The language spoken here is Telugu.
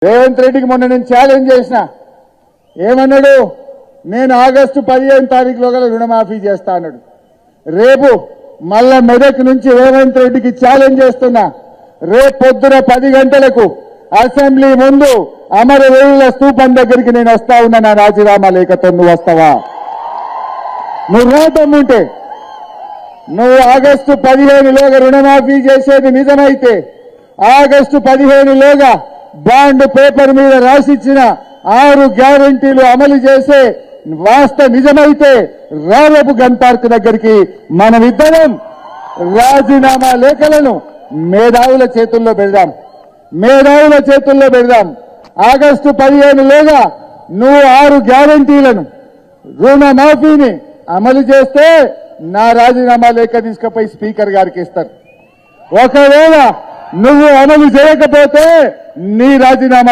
రేవంత్ రెడ్డికి మొన్న నేను ఛాలెంజ్ చేసిన, ఏమన్నాడు? నేను ఆగస్టు 15 తారీఖులోగా రుణమాఫీ చేస్తా అన్నాడు. రేపు మళ్ళా మెదక్ నుంచి రేవంత్ రెడ్డికి ఛాలెంజ్ చేస్తున్నా, రేపు పొద్దున 10 గంటలకు అసెంబ్లీ ముందు అమరవీరుల స్తూపం దగ్గరికి నేను వస్తా ఉన్నా. నా రాజీనామా లేఖతో నువ్వు వస్తావా? నువ్వు రాదమ్ముంటే, నువ్వు ఆగస్టు 15లోగా రుణమాఫీ చేసేది నిజమైతే, ఆగస్టు 15లోగా బాండ్ పేపర్ మీద రాసిచ్చిన 6 గ్యారంటీలు అమలు చేసే వాస్తవ నిజమైతే, రేపు గన్ పార్క్ దగ్గరికి మనమిద్దరం రాజీనామా లేఖలను మేధావుల చేతుల్లో పెడదాం. మేధావుల చేతుల్లో పెడదాం. ఆగస్టు 15లోగా నువ్వు 6 గ్యారంటీలను రుణమాఫీని అమలు చేస్తే నా రాజీనామా లేఖ తీసుకుపోయి స్పీకర్ గారికి ఇస్తారు. ఒకవేళ నువ్వు అమలు చేయకపోతే నీ రాజీనామా